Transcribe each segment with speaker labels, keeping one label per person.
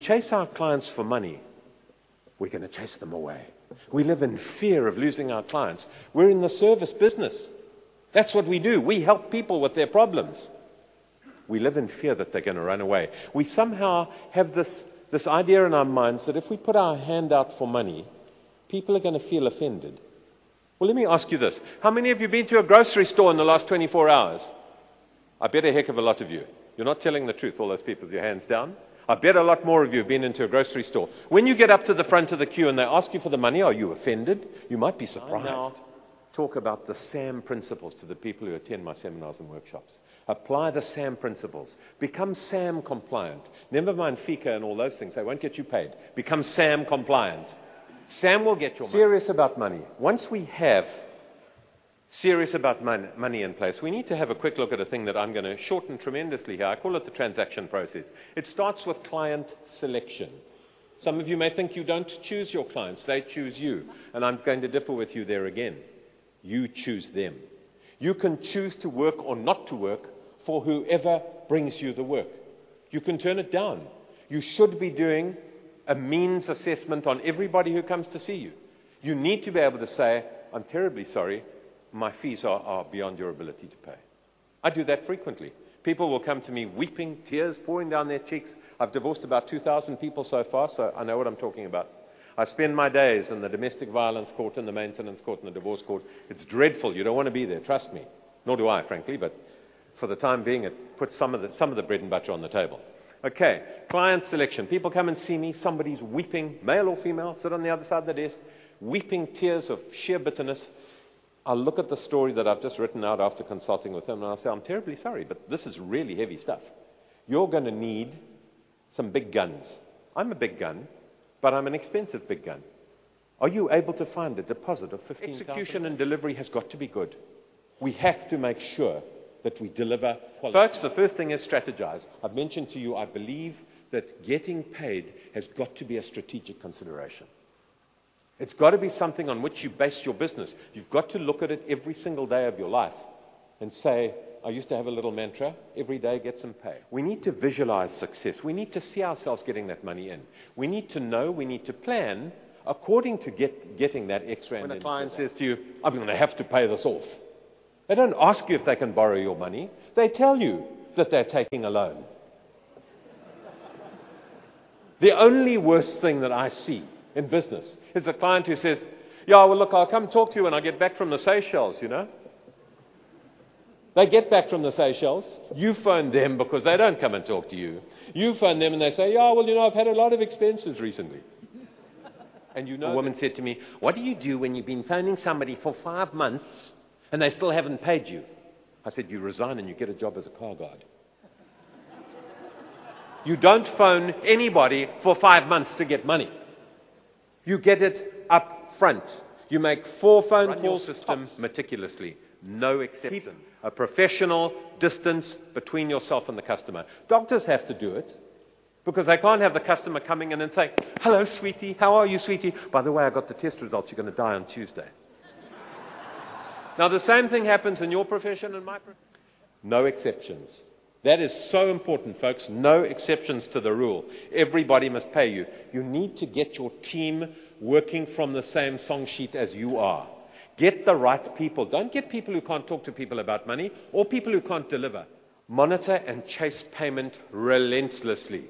Speaker 1: Chase our clients for money, we're going to chase them away. We live in fear of losing our clients. We're in the service business. That's what we do. We help people with their problems. We live in fear that they're going to run away. We somehow have this idea in our minds that if we put our hand out for money, people are going to feel offended. Well, let me ask you this. How many of you have been to a grocery store in the last 24 hours? I bet a heck of a lot of you. You're not telling the truth, all those people with your hands down. I bet a lot more of you have been into a grocery store. When you get up to the front of the queue and they ask you for the money, are you offended? You might be surprised. I now talk about the SAM principles to the people who attend my seminars and workshops. Apply the SAM principles. Become SAM compliant. Never mind FICA and all those things. They won't get you paid. Become SAM compliant. SAM will get your money. Serious about money. Once we have serious about money in place, we need to have a quick look at a thing that I'm going to shorten tremendously here. I call it the transaction process. It starts with client selection. Some of you may think you don't choose your clients, they choose you. And I'm going to differ with you there again. You choose them. You can choose to work or not to work for whoever brings you the work. You can turn it down. You should be doing a means assessment on everybody who comes to see you. You need to be able to say, I'm terribly sorry, my fees are beyond your ability to pay. I do that frequently. People will come to me weeping, tears pouring down their cheeks. I've divorced about 2,000 people so far, so I know what I'm talking about. I spend my days in the domestic violence court, in the maintenance court, in the divorce court. It's dreadful. You don't want to be there, trust me. Nor do I, frankly, but for the time being, it puts some of the bread and butter on the table. Okay, client selection. People come and see me. Somebody's weeping, male or female, sit on the other side of the desk, weeping tears of sheer bitterness. I'll look at the story that I've just written out after consulting with them, and I'll say, I'm terribly sorry, but this is really heavy stuff. You're going to need some big guns. I'm a big gun, but I'm an expensive big gun. Are you able to find a deposit of $15,000? Execution and delivery has got to be good. We have to make sure that we deliver quality. Folks, the first thing is strategize. I've mentioned to you, I believe that getting paid has got to be a strategic consideration. It's got to be something on which you base your business. You've got to look at it every single day of your life and say, I used to have a little mantra, every day get some pay. We need to visualize success. We need to see ourselves getting that money in. We need to know, we need to plan according to getting that extra. When a client says to you, I'm going to have to pay this off, they don't ask you if they can borrow your money. They tell you that they're taking a loan. The only worst thing that I see in business is the client who says, yeah, well, look, I'll come talk to you when I get back from the Seychelles, you know. They get back from the Seychelles. You phone them because they don't come and talk to you. You phone them and they say, yeah, well, you know, I've had a lot of expenses recently. And you know, a woman said to me, what do you do when you've been phoning somebody for 5 months and they still haven't paid you? I said, you resign and you get a job as a car guard. You don't phone anybody for 5 months to get money. You get it up front. You make 4 phone calls. Run your system meticulously. No exceptions. Keep a professional distance between yourself and the customer. Doctors have to do it because they can't have the customer coming in and say, hello, sweetie. How are you, sweetie? By the way, I got the test results. You're going to die on Tuesday. Now, the same thing happens in your profession and my profession. No exceptions. That is so important, folks. No exceptions to the rule. Everybody must pay you. You need to get your team working from the same song sheet as you are. Get the right people. Don't get people who can't talk to people about money or people who can't deliver. Monitor and chase payment relentlessly.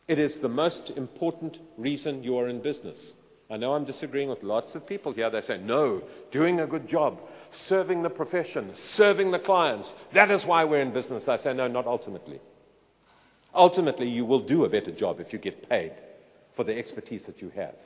Speaker 1: It is the most important reason you are in business. I know I'm disagreeing with lots of people here. They say, no, doing a good job, serving the profession, serving the clients. That is why we're in business. I say, no, not ultimately. Ultimately, you will do a better job if you get paid for the expertise that you have.